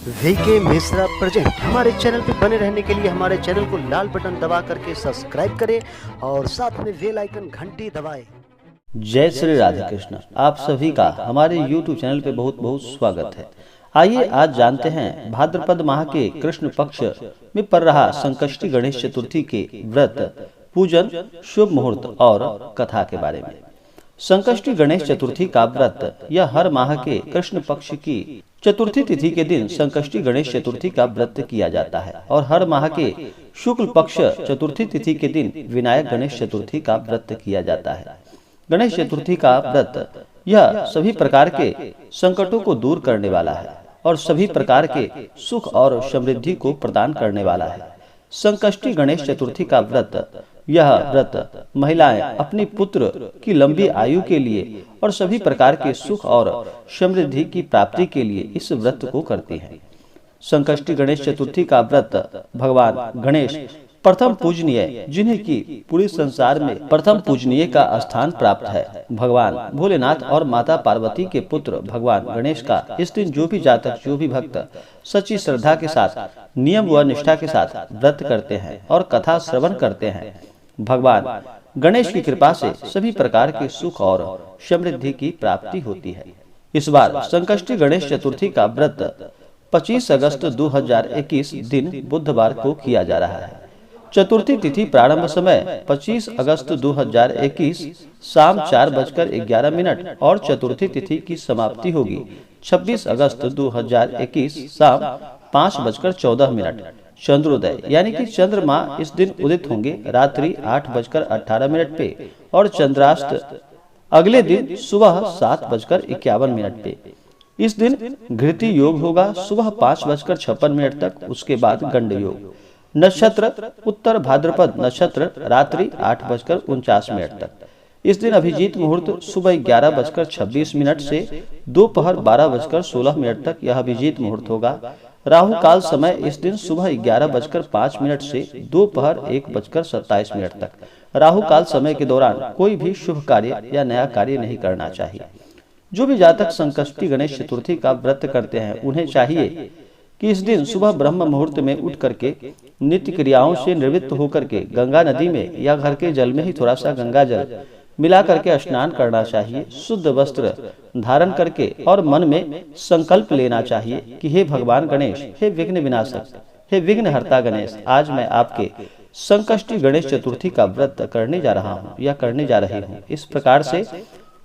VK Mishra present. हमारे channel पे बने रहने के लिए हमारे चैनल को लाल बटन दबा करके सब्सक्राइब करें और साथ में बेल आइकन घंटी दबाएं। जय श्री राधे कृष्ण। आप सभी का हमारे YouTube चैनल पे बहुत बहुत स्वागत है। आइए आज जानते हैं भाद्रपद माह के कृष्ण पक्ष में पड़ रहा संकष्टी गणेश चतुर्थी के व्रत, पूजन, शुभ मुहूर्त और कथा के बारे में। संकष्टी गणेश चतुर्थी का व्रत यह हर माह के कृष्ण पक्ष की चतुर्थी तिथि के दिन संकष्टी गणेश चतुर्थी का व्रत किया जाता है और हर माह के शुक्ल पक्ष चतुर्थी तिथि के दिन विनायक गणेश चतुर्थी का व्रत किया जाता है। गणेश चतुर्थी का व्रत यह सभी प्रकार के संकटों को दूर करने वाला है और सभी प्रकार के सुख और समृद्धि को प्रदान करने वाला है। संकष्टी गणेश चतुर्थी का व्रत यह व्रत महिलाएं अपनी पुत्र की लंबी आयु के लिए और सभी प्रकार के सुख और समृद्धि की प्राप्ति के लिए इस व्रत को करती हैं। संकष्टी गणेश चतुर्थी का व्रत भगवान गणेश प्रथम पूजनीय, जिन्हें की पूरे संसार में प्रथम पूजनीय का स्थान प्राप्त है, भगवान भोलेनाथ और माता पार्वती के पुत्र भगवान गणेश का इस दिन जो भी जातक, जो भी भक्त सच्ची श्रद्धा के साथ, नियम व निष्ठा के साथ व्रत करते हैं और कथा श्रवण करते हैं, भगवान गणेश की कृपा से सभी प्रकार के सुख और समृद्धि की प्राप्ति होती है। इस बार संकष्टी गणेश चतुर्थी का व्रत 25 अगस्त 2021 दिन बुधवार को किया जा रहा है। चतुर्थी तिथि प्रारंभ समय 25 अगस्त 2021 शाम 4:11 और चतुर्थी तिथि की समाप्ति होगी 26 अगस्त 2021 शाम 5:14। चंद्रोदय यानी कि चंद्रमा इस दिन उदित होंगे रात्रि 8:18 पे और चंद्रास्त अगले दिन सुबह 7:51 पे। इस दिन घृति योग होगा सुबह 5:56 तक, उसके बाद गंड योग। नक्षत्र उत्तर भाद्रपद नक्षत्र रात्रि 8:49 तक। इस दिन अभिजीत मुहूर्त सुबह 11:26 से दोपहर 12:16 तक यह अभिजीत मुहूर्त होगा। राहु काल समय इस दिन सुबह 11:05 से दोपहर 1:27 तक। राहु काल समय के दौरान कोई भी शुभ कार्य या नया कार्य नहीं करना चाहिए। जो भी जातक संकष्टी गणेश चतुर्थी का व्रत करते हैं उन्हें चाहिए कि इस दिन सुबह ब्रह्म मुहूर्त में उठ करके नित्य क्रियाओं से निवृत्त होकर के गंगा नदी में या घर के जल में ही थोड़ा सा गंगा जल मिला करके स्नान करना चाहिए। शुद्ध वस्त्र धारण करके और मन में संकल्प लेना चाहिए कि हे भगवान गणेश, हे विघ्न विनाशक, हे विघ्न हर्ता गणेश, आज मैं आपके संकष्टी गणेश चतुर्थी का व्रत करने जा रहा हूँ या करने जा रही हूँ। इस प्रकार से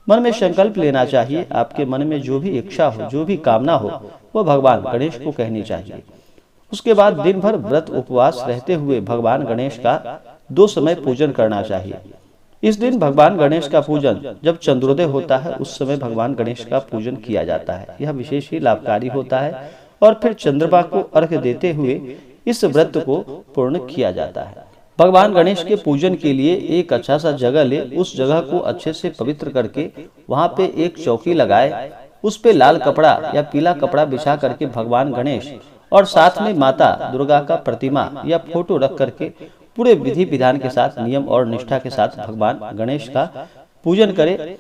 मन में संकल्प लेना चाहिए। आपके मन में जो भी इच्छा हो, जो भी कामना हो, वो भगवान गणेश को कहनी चाहिए। उसके बाद दिन भर व्रत उपवास रहते हुए भगवान गणेश का 2 समय पूजन करना चाहिए। इस दिन भगवान गणेश का पूजन जब चंद्रोदय होता है उस समय भगवान गणेश का पूजन किया जाता है। यह विशेष ही लाभकारी होता है और फिर चंद्रमा को अर्घ्य देते हुए इस व्रत को पूर्ण किया जाता है। भगवान गणेश के पूजन के लिए एक अच्छा सा जगह ले, उस जगह को अच्छे से पवित्र करके वहाँ पे एक चौकी लगाए, उस पे लाल कपड़ा या पीला कपड़ा बिछा करके भगवान गणेश और साथ में माता दुर्गा का प्रतिमा या फोटो रख करके पूरे विधि विधान के साथ, नियम और निष्ठा के साथ भगवान गणेश का पूजन करे।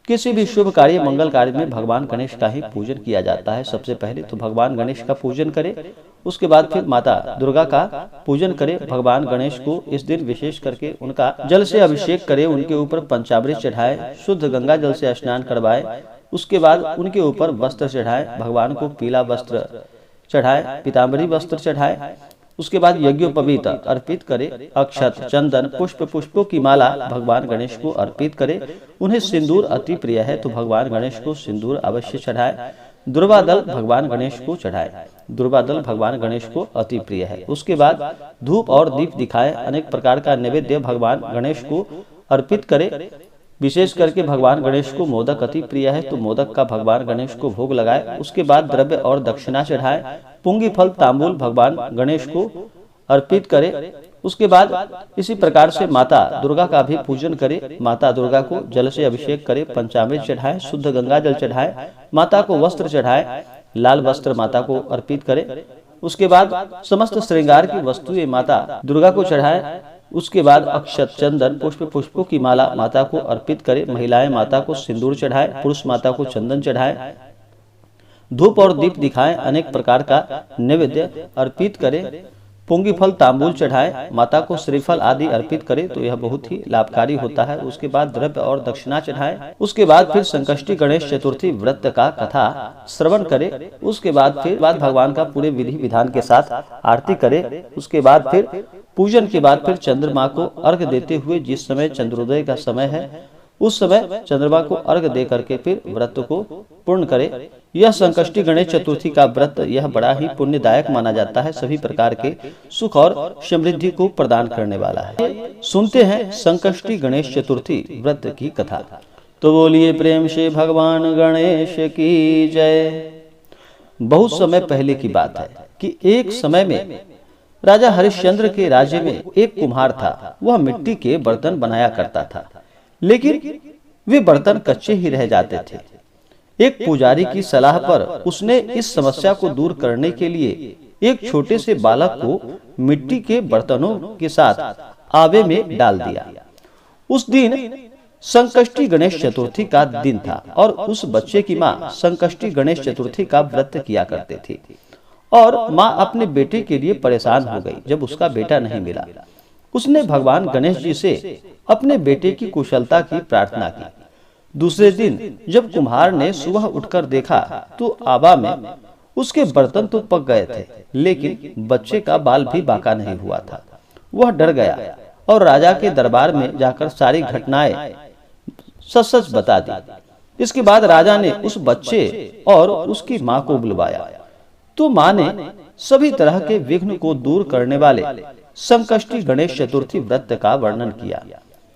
किसी भी शुभ कार्य, मंगल कार्य में भगवान गणेश का ही पूजन किया जाता है। सबसे पहले तो भगवान गणेश का पूजन करे, उसके बाद फिर माता दुर्गा का पूजन करे। भगवान गणेश को इस दिन विशेष करके उनका जल से अभिषेक करे, उनके ऊपर पंचामृत चढ़ाए, शुद्ध गंगा जल से स्नान करवाए, उसके बाद उनके ऊपर वस्त्र चढ़ाए, भगवान को पीला वस्त्र चढ़ाए, पीताम्बरी वस्त्र चढ़ाए। उसके बाद यज्ञोपवीत अर्पित करे, अक्षत, चंदन, पुष्प, पुष्पों की माला भगवान गणेश को अर्पित करे। उन्हें सिंदूर अति प्रिय है तो भगवान गणेश को सिंदूर अवश्य चढ़ाए। दुर्वादल भगवान गणेश को चढ़ाए, दुर्वादल भगवान गणेश को अति प्रिय है। उसके बाद धूप और दीप दिखाए, अनेक प्रकार का नैवेद्य भगवान गणेश को अर्पित करे। विशेष करके भगवान गणेश को मोदक अति प्रिय है तो मोदक का भगवान गणेश को भोग लगाए। उसके बाद द्रव्य और दक्षिणा चढ़ाए, पुंगी फल तांबूल भगवान गणेश को अर्पित करे। उसके बाद इसी प्रकार से माता दुर्गा का भी पूजन करे, माता दुर्गा को जल से अभिषेक करे, पंचामृत चढ़ाए, शुद्ध गंगा जल चढ़ाए, माता को वस्त्र चढ़ाए, लाल वस्त्र माता को अर्पित करे। उसके बाद समस्त श्रृंगार की वस्तुएं माता दुर्गा को चढ़ाए। उसके बाद अक्षत, चंदन, पुष्प, पुष्पों की माला माता को अर्पित करे। महिलाएं माता को सिंदूर चढ़ाए, पुरुष माता को चंदन चढ़ाए। धूप और दीप दिखाएं, अनेक प्रकार का नैवेद्य अर्पित करें, पुंगी फल तांबूल चढ़ाएं, माता को श्रीफल आदि अर्पित करें तो यह बहुत ही लाभकारी होता है। उसके बाद द्रव्य और दक्षिणा चढ़ाएं। उसके बाद फिर संकष्टी गणेश चतुर्थी व्रत का कथा श्रवण करें। उसके बाद भगवान का पूरे विधि विधान के साथ आरती करें। उसके बाद फिर पूजन के बाद फिर चंद्रमा को अर्घ देते हुए, जिस समय चंद्रोदय का समय है उस समय चंद्रमा को अर्घ दे करके फिर व्रत को पूर्ण करें। यह संकष्टी गणेश चतुर्थी का व्रत यह बड़ा ही पुण्यदायक माना जाता है, सभी प्रकार के सुख और समृद्धि को प्रदान करने वाला है। सुनते हैं संकष्टी गणेश चतुर्थी व्रत की कथा। तो बोलिए प्रेम से भगवान गणेश की जय। बहुत समय पहले की बात है कि एक समय में राजा हरिश्चंद्र के राज्य में एक कुम्हार था। वह मिट्टी के बर्तन बनाया करता था, लेकिन वे बर्तन कच्चे ही रह जाते थे। एक पुजारी की सलाह पर उसने इस समस्या को दूर करने के लिए एक छोटे से बालक को मिट्टी के बर्तनों के साथ आवे में डाल दिया। उस दिन संकष्टी गणेश चतुर्थी का दिन था और उस बच्चे की माँ संकष्टी गणेश चतुर्थी का व्रत किया करते थे। और माँ अपने बेटे के लिए परेशान हो गई जब उसका बेटा नहीं मिला। उसने भगवान गणेश जी से अपने बेटे की कुशलता की प्रार्थना की। दूसरे दिन जब कुम्हार ने सुबह उठकर देखा तो आवा में उसके बर्तन तो पक गए थे, लेकिन बच्चे का बाल भी बाका नहीं हुआ था। वह डर गया और राजा के दरबार में जाकर सारी घटनाएं सच बता दी। इसके बाद राजा ने उस बच्चे और उसकी माँ को बुलवाया तो माँ ने सभी तरह के विघ्न को दूर करने वाले संकष्टी गणेश चतुर्थी व्रत का वर्णन किया।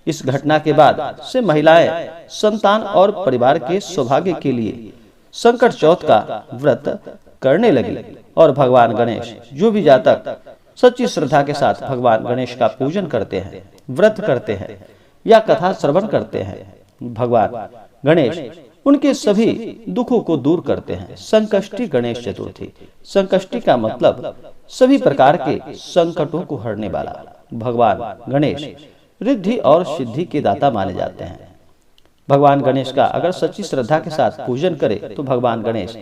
इस घटना के बाद से महिलाएं संतान और परिवार के सौभाग्य के लिए संकट चौथ का व्रत करने लगी और भगवान गणेश जो भी जातक सच्ची श्रद्धा के साथ भगवान गणेश का पूजन करते हैं, व्रत करते हैं या कथा श्रवण करते हैं, भगवान गणेश उनके सभी दुखों को दूर करते हैं। संकष्टी गणेश चतुर्थी, संकष्टी का मतलब सभी प्रकार के संकटों को हरने वाला। भगवान गणेश रिद्धि और सिद्धि के दाता माने जाते हैं। भगवान गणेश का अगर सच्ची श्रद्धा के साथ पूजन करे तो भगवान गणेश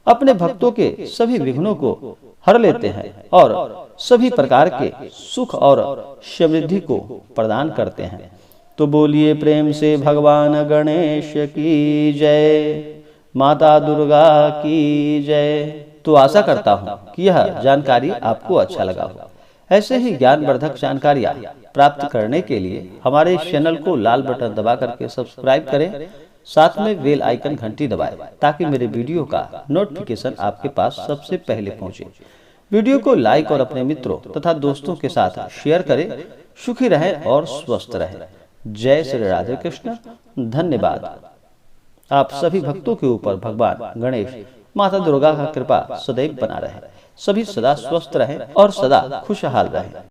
अपने भक्तों के सभी विघ्नों को हर लेते हैं और सभी प्रकार के सुख और समृद्धि को प्रदान करते हैं। तो बोलिए प्रेम से भगवान गणेश की जय, माता दुर्गा की जय। तो आशा करता हूँ कि यह जानकारी आपको अच्छा लगा हो। ऐसे ही ज्ञानवर्धक जानकारियाँ प्राप्त करने के लिए हमारे इस चैनल को लाल बटन दबा करके सब्सक्राइब करें, साथ में बेल आइकन घंटी दबाएं ताकि मेरे वीडियो का नोटिफिकेशन आपके पास सबसे पहले पहुंचे। वीडियो को लाइक और अपने मित्रों तथा दोस्तों के साथ शेयर करें। सुखी रहें और स्वस्थ रहें। जय श्री राधे कृष्ण। धन्यवाद। आप सभी भक्तों के ऊपर भगवान गणेश माता दुर्गा का कृपा सदैव बना रहे। सभी सदा स्वस्थ रहें और सदा खुशहाल रहें।